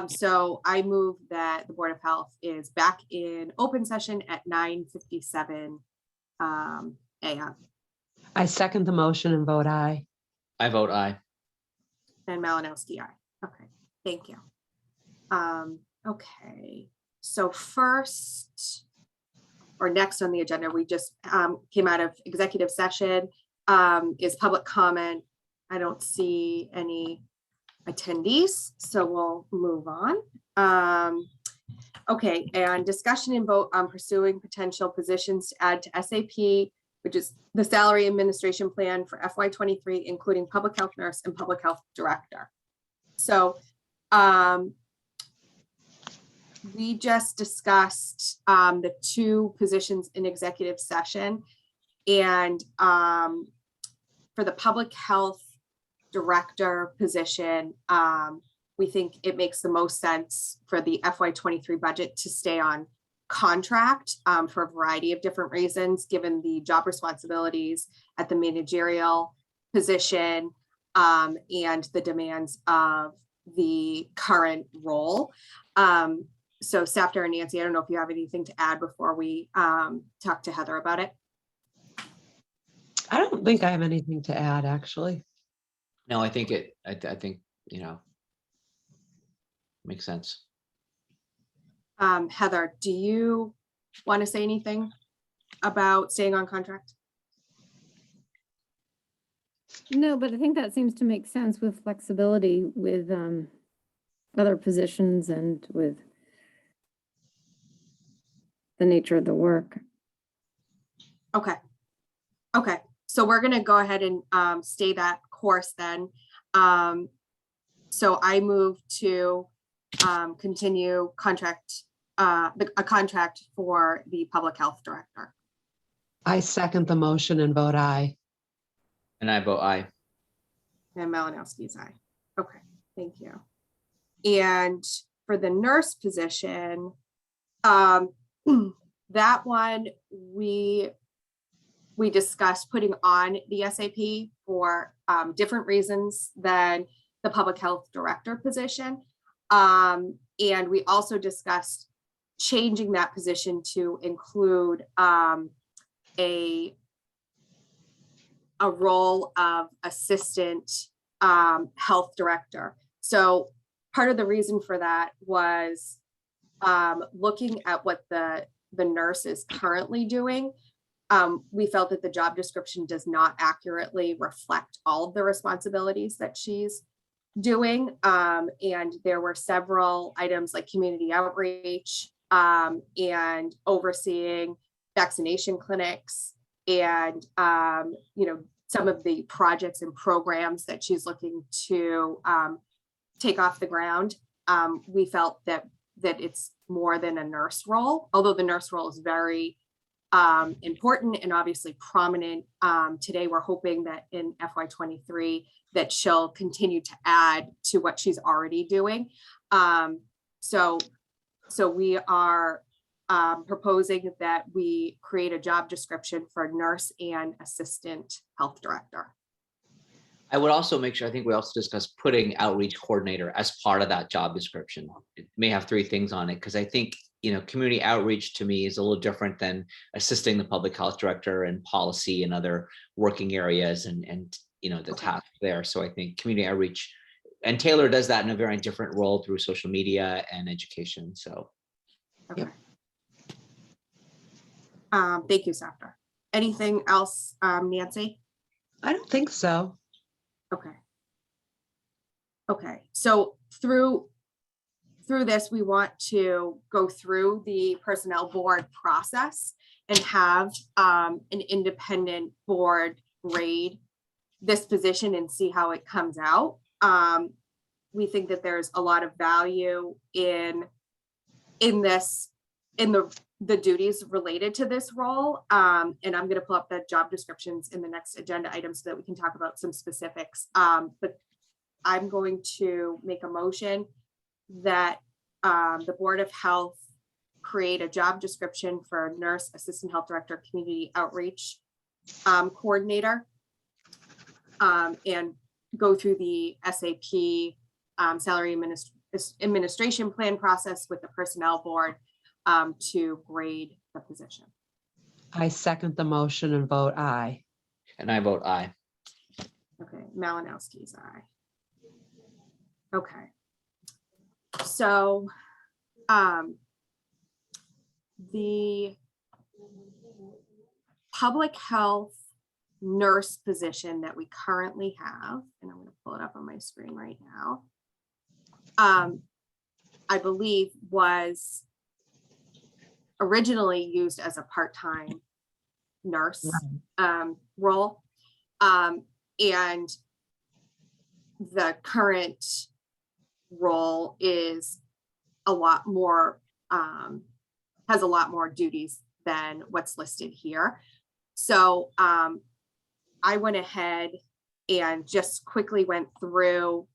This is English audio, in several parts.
So I move that the Board of Health is back in open session at 9:57 a.m. I second the motion and vote aye. I vote aye. And Malinowski, aye. Okay, thank you. Okay, so first or next on the agenda, we just came out of executive session, is public comment. I don't see any attendees, so we'll move on. Okay, and discussion and vote on pursuing potential positions to add to SAP, which is the salary administration plan for FY23, including public health nurse and public health director. So we just discussed the two positions in executive session, and for the public health director position, we think it makes the most sense for the FY23 budget to stay on contract for a variety of different reasons, given the job responsibilities at the managerial position and the demands of the current role. So Safdar and Nancy, I don't know if you have anything to add before we talk to Heather about it. I don't think I have anything to add, actually. No, I think I think, you know, makes sense. Heather, do you want to say anything about staying on contract? No, but I think that seems to make sense with flexibility with other positions and with the nature of the work. Okay. Okay. So we're going to go ahead and stay that course then. So I move to continue a contract for the public health director. I second the motion and vote aye. And I vote aye. And Malinowski's aye. Okay, thank you. And for the nurse position, that one we discussed putting on the SAP for different reasons than the public health director position. And we also discussed changing that position to include a role of assistant health director. So part of the reason for that was looking at what the nurse is currently doing. We felt that the job description does not accurately reflect all of the responsibilities that she's doing. And there were several items like community outreach and overseeing vaccination clinics and, you know, some of the projects and programs that she's looking to take off the ground. We felt that it's more than a nurse role, although the nurse role is very important and obviously prominent. Today, we're hoping that in FY23 that she'll continue to add to what she's already doing. So we are proposing that we create a job description for nurse and assistant health director. I would also make sure, I think we also discussed putting outreach coordinator as part of that job description. It may have 3 things on it, because I think, you know, community outreach to me is a little different than assisting the public health director and policy and other working areas and you know, the task there. So I think community outreach, and Taylor does that in a very different role through social media and education. So. Okay. Yep. Thank you, Safdar. Anything else, Nancy? I don't think so. Okay. Okay, so through this, we want to go through the personnel board process and have an independent board grade this position and see how it comes out. We think that there's a lot of value in the duties related to this role. And I'm going to pull up the job descriptions in the next agenda item so that we can talk about some specifics. But I'm going to make a motion that the Board of Health create a job description for nurse, assistant health director, community outreach coordinator, and go through the SAP salary this administration plan process with the personnel board to grade the position. I second the motion and vote aye. And I vote aye. Okay, Malinowski's aye. Okay. So, the public health nurse position that we currently have, and I'm going to pull it up on my screen right now, I believe was originally used as a part-time nurse role. And the current role is a lot more, has a lot more duties than what's listed here. So I went ahead and just quickly went through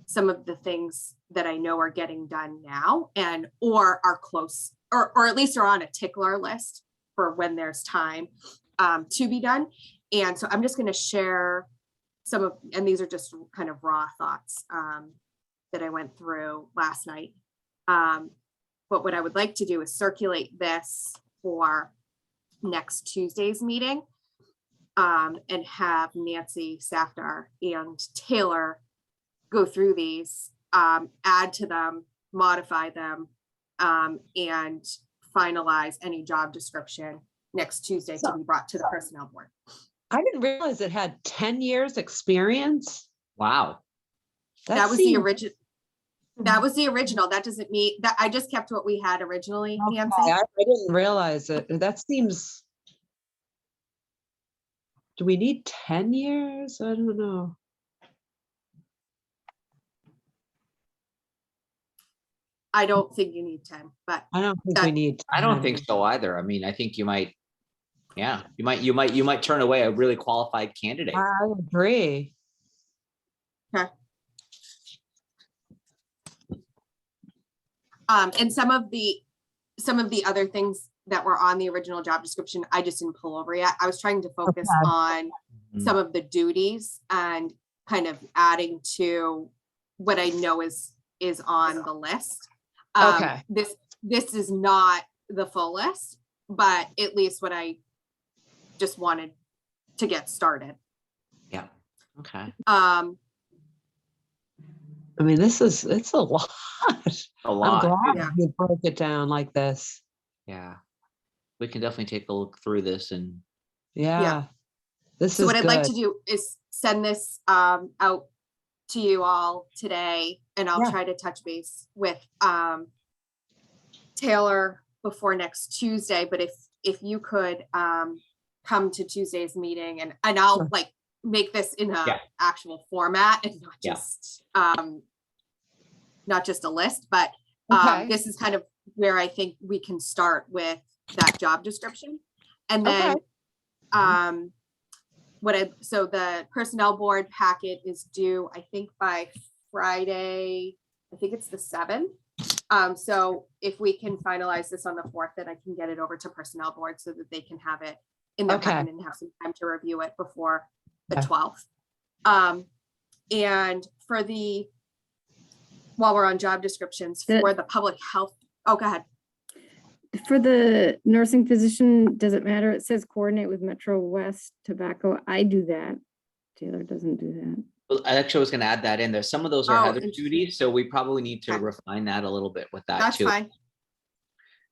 some of the things that I know are getting done now and or are close, or at least are on a tickler list for when there's time to be done. And so I'm just going to share some of, and these are just kind of raw thoughts that I went through last night. But what I would like to do is circulate this for next Tuesday's meeting and have Nancy Safdar and Taylor go through these, add to them, modify them, and finalize any job description next Tuesday to be brought to the personnel board. I didn't realize it had 10 years experience. Wow. That was the seems- original. That was the original. That doesn't mean that I just kept what we had originally, Okay, Nancy. I didn't realize it. That seems. Do we need 10 years? I don't know. I don't think you need 10, but I don't think we That- need. I don't 10. think so either. I mean, I think you might, yeah, you might turn away a really qualified candidate. I agree. and some of the other things that were on the original job description, I just didn't pull over yet. I was trying to focus Okay. on Mhm. some of the duties and kind of adding to what I know is on the list. Okay. This is not the full list, but at least what I just wanted to get started. Yeah. Okay. I mean, it's a lot. A I'm lot. glad Yeah. you broke it down like this. Yeah. We can definitely take a look through this and Yeah. This So is what I'd like good. to do is send this out to you all today, and I'll Yeah. try to touch base with Taylor before next Tuesday. But if you could come to Tuesday's meeting, and I'll Sure. like make this in a Yeah. actual format and not Yeah. just a list, but Okay. this is kind of where I think we can start with that job description. And then Okay. so the personnel board packet is due, I think by Friday, I think it's the 7th. So if we can finalize this on the 4th, then I can get it over to personnel board so that they can have it in their Okay. packet and have some time to review it before the Yeah. 12th. And while we're on job descriptions for the public health, oh, go ahead. For the nursing position, does it matter? It says coordinate with Metro West Tobacco. I do that. Taylor doesn't do that. well, I actually was going to add that in there. Some of those are Oh, Heather's interesting. duties, so we probably need to Okay. refine that a little bit with that That's too. fine.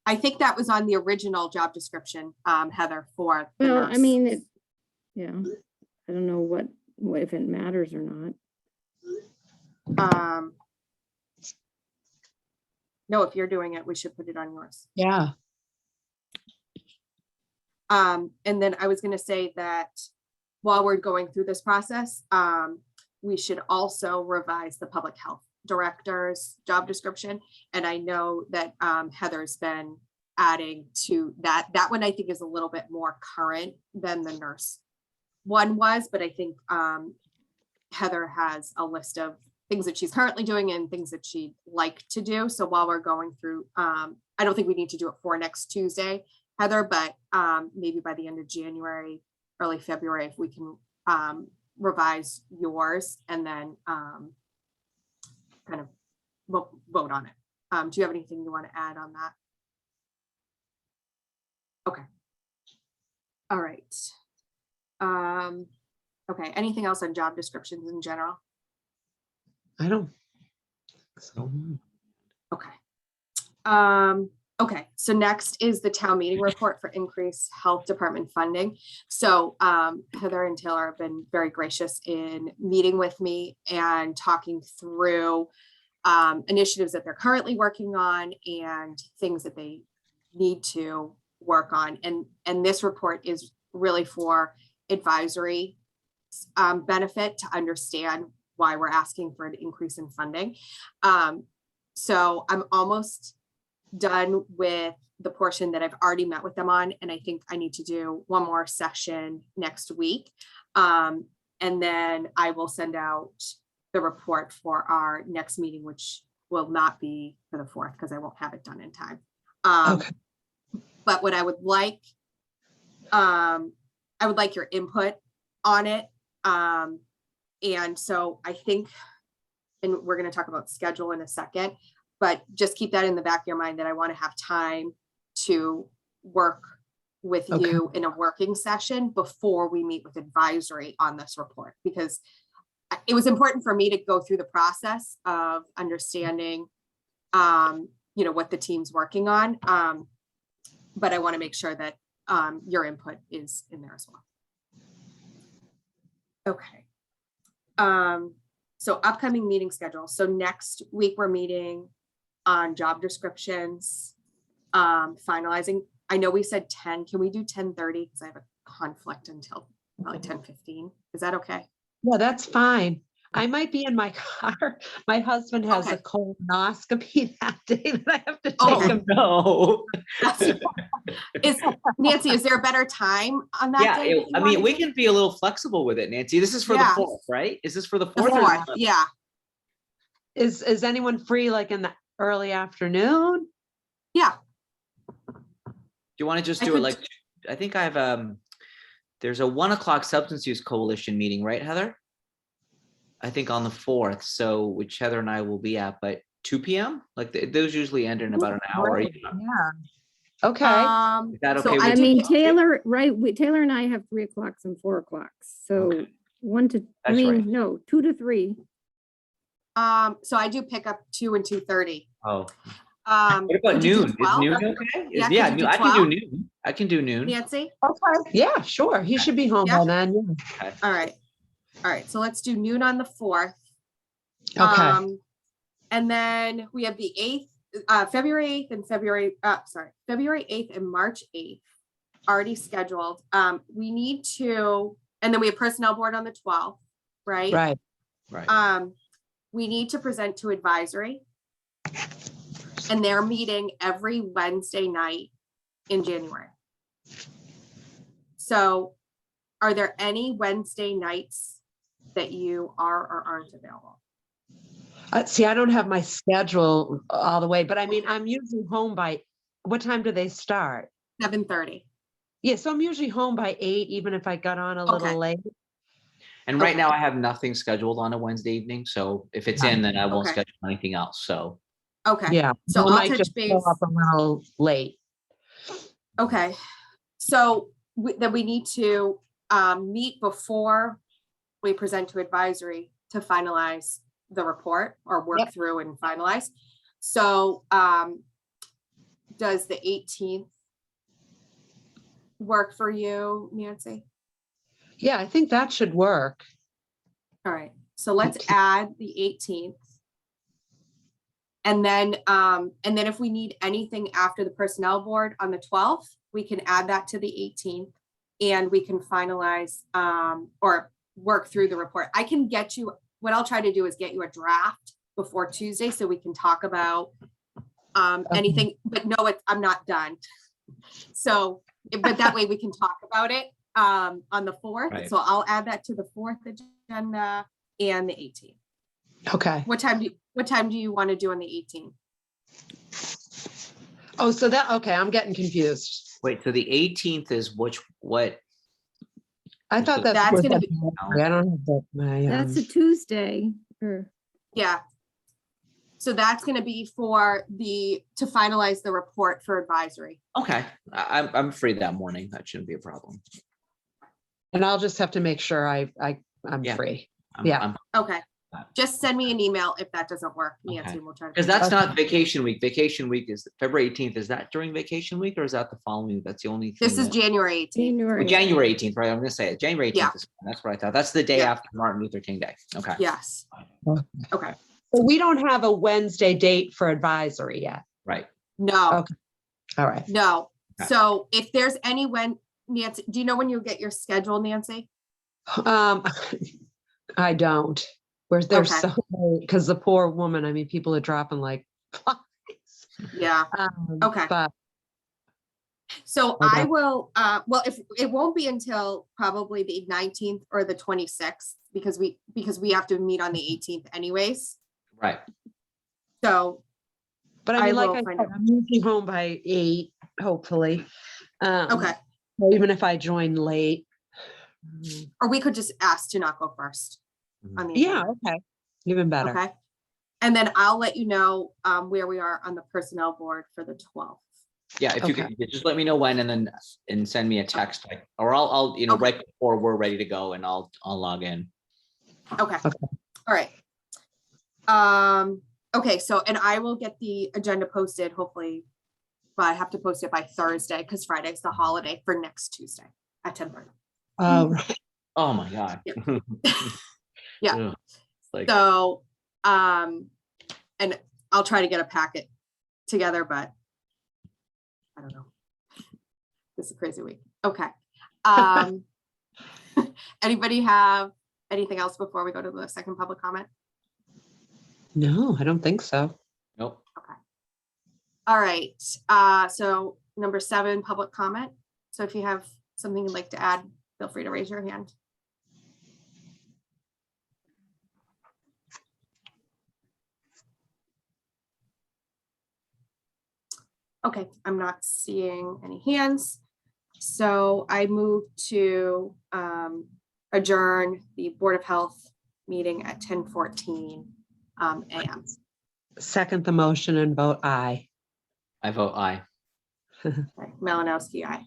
I think that was on the original job description, Heather, for the Well, I nurse. mean, yeah, I don't know what if it matters or not. No, if you're doing it, we should put it on yours. Yeah. And then I was gonna say that while we're going through this process, we should also revise the public health director's job description. And I know that Heather's been adding to that. That one I think is a little bit more current than the nurse one was, but I think Heather has a list of things that she's currently doing and things that she'd like to do. So while we're going through, I don't think we need to do it for next Tuesday, Heather, but maybe by the end of January, early February, if we can revise yours and then kind of vote on it. Do you have anything you want to add on that? Okay. All right. Okay, anything else on job descriptions in general? I don't. So, Okay. Okay, so next is the town meeting report for increased health department funding. So Heather and Taylor have been very gracious in meeting with me and talking through initiatives that they're currently working on and things that they need to work on. And this report is really for advisory benefit to understand why we're asking for an increase in funding. So I'm almost done with the portion that I've already met with them on, and I think I need to do one more session next week. And then I will send out the report for our next meeting, which will not be for the 4th because I won't have it done in time. Okay. But what I would like your input on it. And so I think, and we're going to talk about schedule in a second, but just keep that in the back of your mind that I want to have time to work with Okay. you in a working session before we meet with advisory on this report, because it was important for me to go through the process of understanding, what the team's working on. But I want to make sure that your input is in there as well. Okay. So upcoming meeting schedule. So next week we're meeting on job descriptions, finalizing. I know we said 10. Can we do 10:30? Because I have a conflict until probably 10:15. Is that okay? Yeah, that's fine. I might be in my car. My husband has a Okay. colonoscopy that day that I have to take Okay. him. No. Nancy, is there a better time on that Yeah, day? that you I mean, wanna we do? can be a little flexible with it, Nancy. This is for Yeah. the 4th, right? Is this for the The 4th? 4th, yeah. Is anyone free like in the early afternoon? Yeah. Do you want to just I do it could- like, I think I have, there's a 1 o'clock substance use coalition meeting, right, Heather? I think on the 4th, so which Heather and I will be at, but 2 p.m. Like those usually end in about an hour. Right. Yeah. Okay. Is that So okay with I you? mean, did- Taylor, right, Taylor and I have 3 o'clocks and 4 o'clocks. So Okay. 1 to, I That's right. mean, no, 2 to 3. So I do pick up 2 and 2:30. Oh, What what about noon? Is 12? noon okay? Yeah, Yeah, could you do I can do 12? noon. I can do noon. Nancy? Okay. Yeah, sure. He should be home Yeah. by then. Yeah. All right. All right. So let's do noon on the 4th. Okay. And then we have the 8th, February 8th and February 8th and March 8th already scheduled. We need to, and then we have personnel board on the 12th, right? Right. Right. We need to present to advisory. And they're meeting every Wednesday night in January. So are there any Wednesday nights that you are or aren't available? See, I don't have my schedule all the way, but I mean, I'm usually home by, what time do they start? 7:30. Yeah, so I'm usually home by 8, even if I got on a Okay. little late. And right okay. now I have nothing scheduled on a Wednesday evening. So if it's in, then I won't Okay. schedule anything else. So Okay. Yeah. So I I'll might touch just base. show up a little late. Okay. So then we need to meet before we present to advisory to finalize the report or work Yep. through and finalize. So does the 18th work for you, Nancy? Yeah, I think that should work. All right, so let's add the 18th. And then if we need anything after the personnel board on the 12th, we can add that to the 18th and we can finalize or work through the report. I can get you, what I'll try to do is get you a draft before Tuesday so we can talk about anything, but no, I'm not done. So, but that way we can talk about it on the 4th. Right. So I'll add that to the 4th agenda and the 18th. Okay. What time do you want to do on the 18th? Oh, so that, okay, I'm getting confused. wait, so the 18th is what? I thought That's that was, gonna be- I don't have that, my, That's a Tuesday. Or Yeah. So that's gonna be for to finalize the report for advisory. Okay, I'm free that morning. That shouldn't be a problem. And I'll just have to make sure I'm Yeah. free. Yeah. Okay, just send me an email if that doesn't work, Nancy, Okay. and we'll try to. Because that's not vacation week. Vacation week is February 18th. Is that during vacation week or is that the following? That's the only thing. This is that- January 18th. Oh, January 18th, right? I'm gonna say it. January 18th. Yeah. That's what I thought. That's the day Yeah. after Martin Luther King Day. Okay. Yes. Okay, So we don't have a Wednesday date for advisory yet. Right. no, Okay. All right. no. Okay. So if there's Nancy, do you know when you'll get your schedule, Nancy? I don't. Where's there Okay. so because the poor woman, I mean, people are dropping like flies. Yeah, Okay. But so Okay. I will, well, if, it won't be until probably the 19th or the 26th, because we have to meet on the 18th anyways. Right. So, I I mean, like will I find said, out. I'm usually home by 8, hopefully. okay, Or even if I join late. or we could just ask to not go first on the. Yeah, agenda, okay. Even better. Okay. And then I'll let you know where we are on the personnel board for the 12th. Yeah, if you Okay. could just let me know when and send me a text, or I'll Okay. right before we're ready to go and I'll log in. Okay. Okay. All right. Okay, so, and I will get the agenda posted, hopefully, but I have to post it by Thursday because Friday's the holiday for next Tuesday at 10:30. Right. Oh, my God. Yeah. Ugh. It's like, So, and I'll try to get a packet together, but I don't know. This is a crazy week. Okay. Anybody have anything else before we go to the second public comment? No, I don't think so. nope. All right, so number 7, public comment. So if you have something you'd like to add, feel free to raise your hand. Okay, I'm not seeing any hands. So I move to adjourn the Board of Health meeting at 10:14 a.m. Second the motion and vote aye. I vote aye. Okay, Malinowski, aye.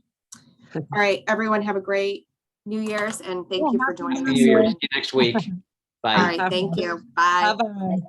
All right, everyone have a great New Year's and thank you for joining Happy us. New Year. See you next week. All Bye. right, thank you. Bye. Bye-bye.